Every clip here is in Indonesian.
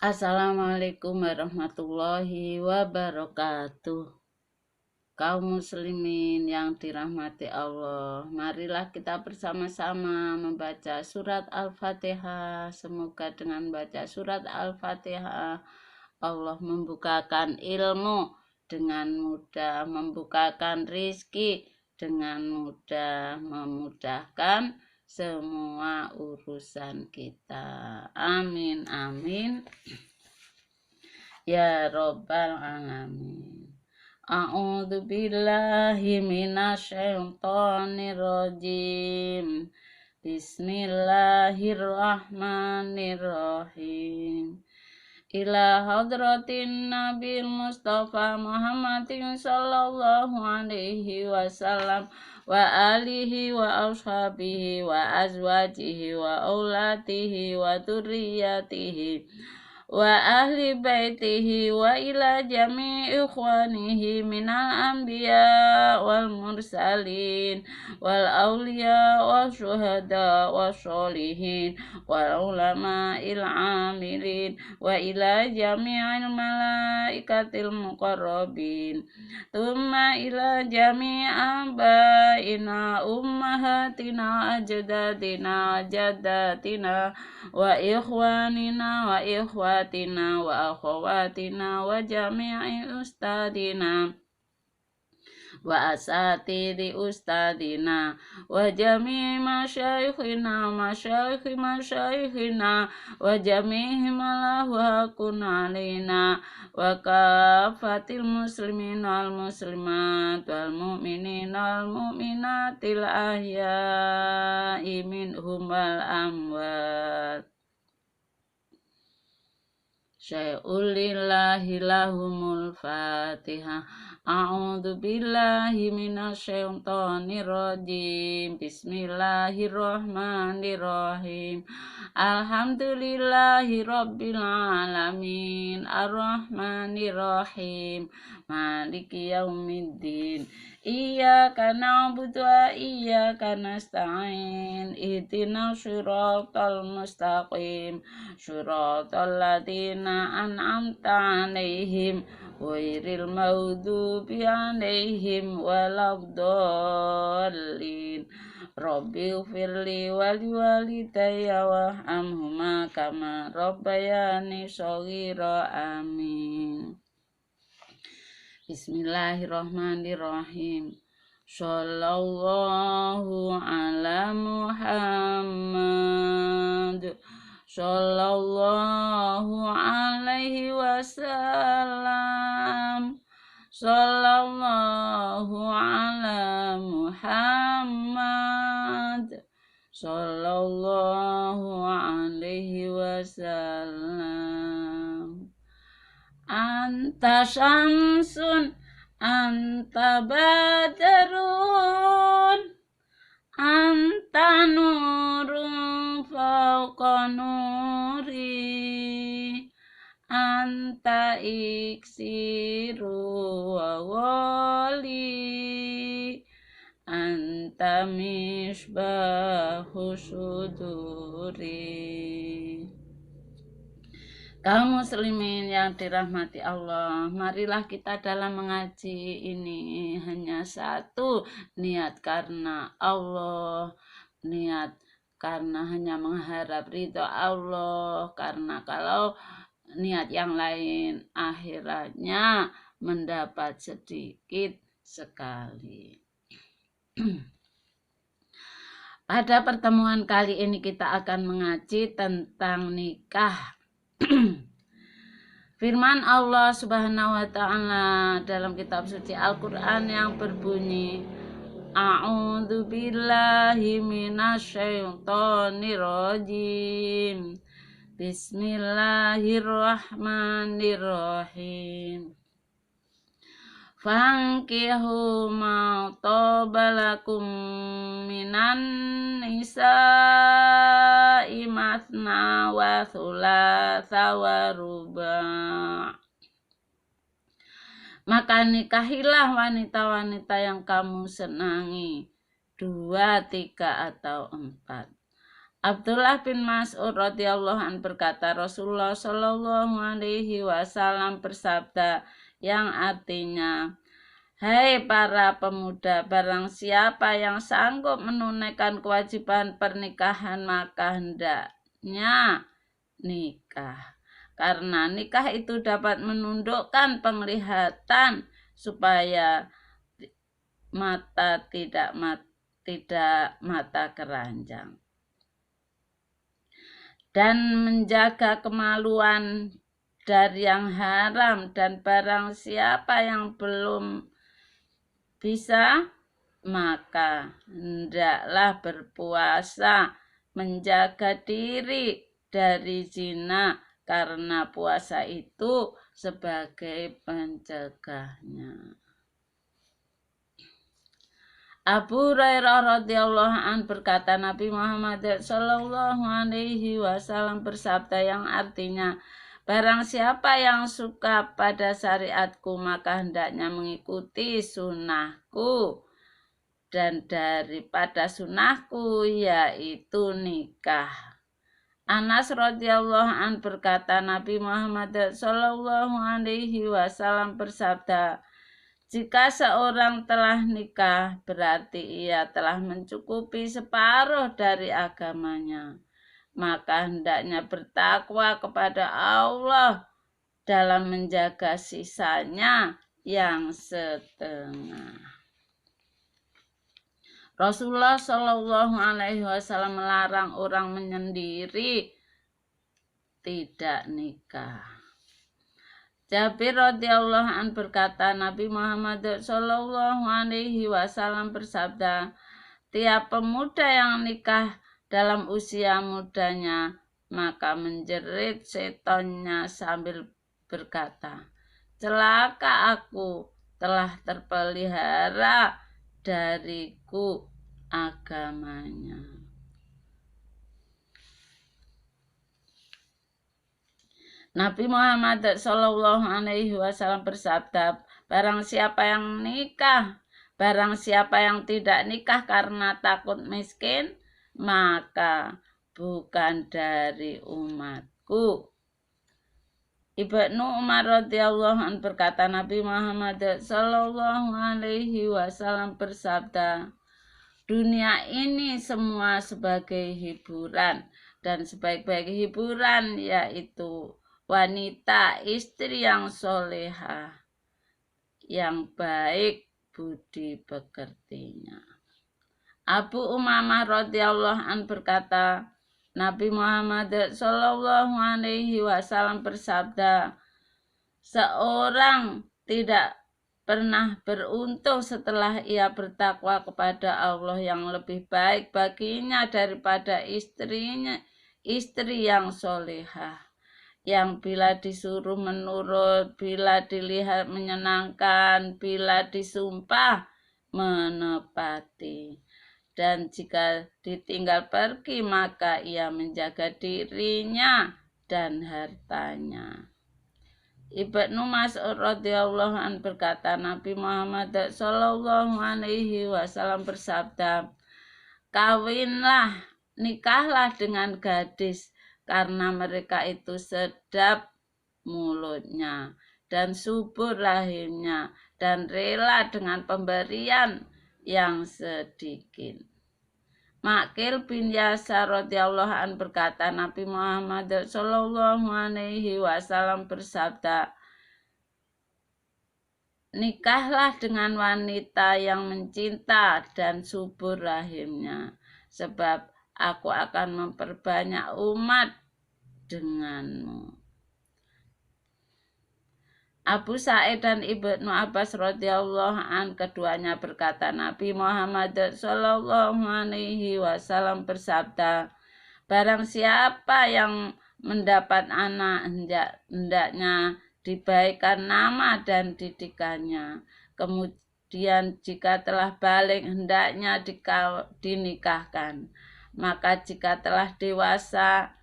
Assalamualaikum warahmatullahi wabarakatuh. Kaum muslimin yang dirahmati Allah, marilah kita bersama-sama membaca surat Al-Fatihah. Semoga dengan baca surat Al-Fatihah Allah membukakan ilmu dengan mudah, membukakan rizki dengan mudah, memudahkan semua urusan kita. Amin, amin. Ya Rabbal Alamin. A'udzu billahi minasyaitonir rajim. Bismillahirrahmanirrahim. Ila hadratin Nabi Mustafa Muhammadin sallallahu alaihi wasallam wa alihi wa ashabihi wa azwajihi wa aulatihi wa dzurriyyatihi wa ahli baitihi wa ila jami'i ikhwanihi minal anbiya wal mursalin wal awliya wa syuhada wa sholihin wal ulama'il amilin wa ila jami'il malaikatil muqarrabin thumma ila jami'i abaina ummahatina ajdadina jaddatina wa ikhwanina wa ikhwatina wa akhawatina wa jami'i ustadina wa asatidi ustadina wa jami'i masyaikhina wa jami'i malahwakun alina wa kafatil muslimin wal muslimat wal mu'minin wal mu'minatil ahya'i minhum wal amwat. Syai'ulillahi lahumul fatihah. A'udzu billahi minasyaitonir rajim. Bismillahirrahmanirrahim. Alhamdulillahi rabbil alamin. Arrahmanirrahim. Maliki yaumiddin. Iyyaka na'budu wa iyyaka nasta'in. Ihdinas siratal mustaqim. Suratal ladzina an'amta 'alaihim ghairil maghdubi 'alaihim waladdallin. Rabbighfirli wa liwalidayya warhamhuma kama rabbayani shaghira. Amin. Bismillahirrahmanirrahim. Shallallahu ala Muhammad sallallahu alaihi wasallam. Sallallahu ala Muhammad sallallahu alaihi wasallam. Anta syamsun anta badarun anta nurun fauqa nuri anta iksiru wa wali anta misbahu suduri. Kaum muslimin yang dirahmati Allah, marilah kita dalam mengaji ini hanya satu, niat karena Allah, niat karena hanya mengharap ridho Allah, karena kalau niat yang lain akhiratnya mendapat sedikit sekali. Pada pertemuan kali ini kita akan mengaji tentang nikah. Firman Allah Subhanahu wa taala dalam kitab suci Al-Qur'an yang berbunyi, A'udzu billahi minasyaitonir rajim. Bismillahirrahmanirrahim. Fankihu ma tabalakum minan nisa'i mathna wa thulatha wa ruba'. Maka nikahilah wanita-wanita yang kamu senangi, 2, 3, atau 4. Abdullah bin Mas'ud radhiyallahu anhu berkata, Rasulullah shallallahu alaihi wasallam bersabda yang artinya, hai para pemuda, barang siapa yang sanggup menunaikan kewajiban pernikahan maka hendaknya nikah. Karena nikah itu dapat menundukkan penglihatan supaya mata tidak mata keranjang, dan menjaga kemaluan dari yang haram. Dan barang siapa yang belum bisa, maka hendaklah berpuasa menjaga diri dari zina, karena puasa itu sebagai pencegahnya. Abu Hurairah radhiyallahu an berkata, Nabi Muhammad sallallahu alaihi wasallam bersabda yang artinya, barang siapa yang suka pada syariatku maka hendaknya mengikuti sunnahku, dan daripada sunnahku yaitu nikah. Anas radhiyallahu an berkata, Nabi Muhammad sallallahu alaihi wasallam bersabda, jika seorang telah nikah, berarti ia telah mencukupi separuh dari agamanya. Maka hendaknya bertakwa kepada Allah dalam menjaga sisanya yang setengah. Rasulullah Shallallahu Alaihi Wasallam melarang orang menyendiri tidak nikah. Jabir radhiyallahu an berkata, Nabi Muhammad sallallahu alaihi wasallam bersabda, tiap pemuda yang nikah dalam usia mudanya maka menjerit setonnya sambil berkata, celaka aku, telah terpelihara dariku agamanya. Nabi Muhammad sallallahu alaihi wasallam bersabda, barang siapa yang tidak nikah karena takut miskin, maka bukan dari umatku. Ibnu Umar radhiyallahu anhu berkata, Nabi Muhammad sallallahu alaihi wasallam bersabda, dunia ini semua sebagai hiburan, dan sebaik-baik hiburan yaitu wanita istri yang solehah, yang baik budi pekertinya. Abu Umamah radhiyallahu an berkata, Nabi Muhammad sallallahu alaihi wasallam bersabda, seorang tidak pernah beruntung setelah ia bertakwa kepada Allah yang lebih baik baginya daripada istri yang solehah, yang bila disuruh menurut, bila dilihat menyenangkan, bila disumpah menepati, dan jika ditinggal pergi maka ia menjaga dirinya dan hartanya. Ibnu Mas'ud radhiyallahu an berkata, Nabi Muhammad sallallahu alaihi wasallam bersabda, kawinlah, nikahlah dengan gadis, karena mereka itu sedap mulutnya dan subur rahimnya, dan rela dengan pemberian yang sedikit. Makil bin Yasar radhiyallahu an berkata, Nabi Muhammad sallallahu alaihi wasallam bersabda, nikahlah dengan wanita yang mencinta dan subur rahimnya, sebab aku akan memperbanyak umat denganmu. Abu Sa'id dan Ibnu Abbas radhiyallahu an keduanya berkata, Nabi Muhammad sallallahu alaihi wasallam bersabda, barang siapa yang mendapat anak hendaknya dibaikan nama dan didikannya. Kemudian jika telah balik hendaknya dinikahkan. Maka jika telah dewasa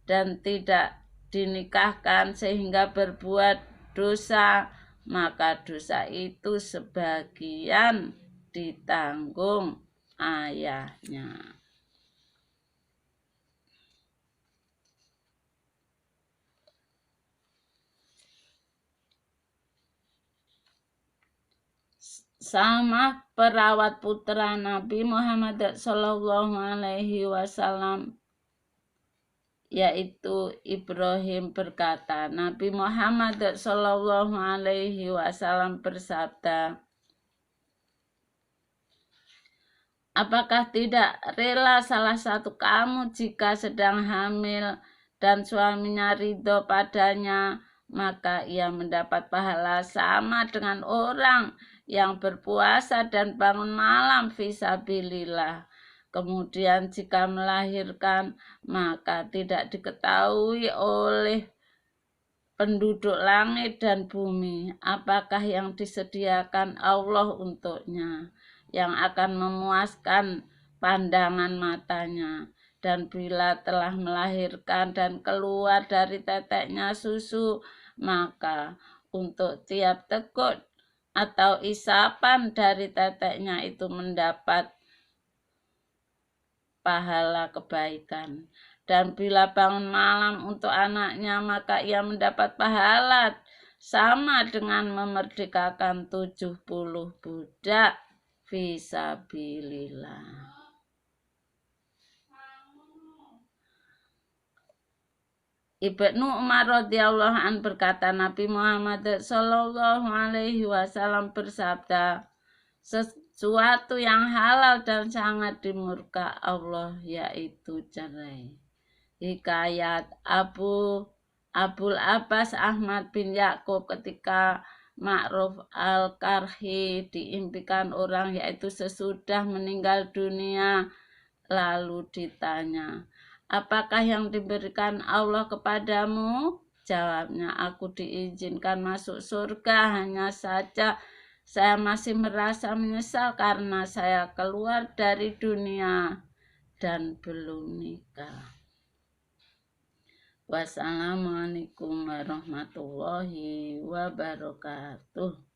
dan tidak dinikahkan sehingga berbuat dosa, maka dosa itu sebagian ditanggung ayahnya. sama perawat putra Nabi Muhammad Shallallahu Alaihi Wasallam, yaitu Ibrahim, berkata, Nabi Muhammad Shallallahu Alaihi Wasallam bersabda, apakah tidak rela salah satu kamu jika sedang hamil dan suaminya ridho padanya, maka ia mendapat pahala sama dengan orang yang berpuasa dan bangun malam fisabilillah. Kemudian jika melahirkan, maka tidak diketahui oleh penduduk langit dan bumi apakah yang disediakan Allah untuknya, yang akan memuaskan pandangan matanya. Dan bila telah melahirkan dan keluar dari teteknya susu, maka untuk tiap teguk atau isapan dari teteknya itu mendapat pahala kebaikan. Dan bila bangun malam untuk anaknya, maka ia mendapat pahala sama dengan memerdekakan 70 budak fisabilillah. Ibnu Umar radhiyallahu an berkata, Nabi Muhammad Shallallahu Alaihi Wasallam bersabda, sesuatu yang halal dan sangat dimurka Allah yaitu cerai. Hikayat Abul Abbas Ahmad bin Yakub ketika Ma'ruf al-Karhi diimpikan orang, yaitu sesudah meninggal dunia, lalu ditanya, apakah yang diberikan Allah kepadamu? Jawabnya, aku diizinkan masuk surga, hanya saja saya masih merasa menyesal karena saya keluar dari dunia dan belum nikah. Wassalamualaikum warahmatullahi wabarakatuh.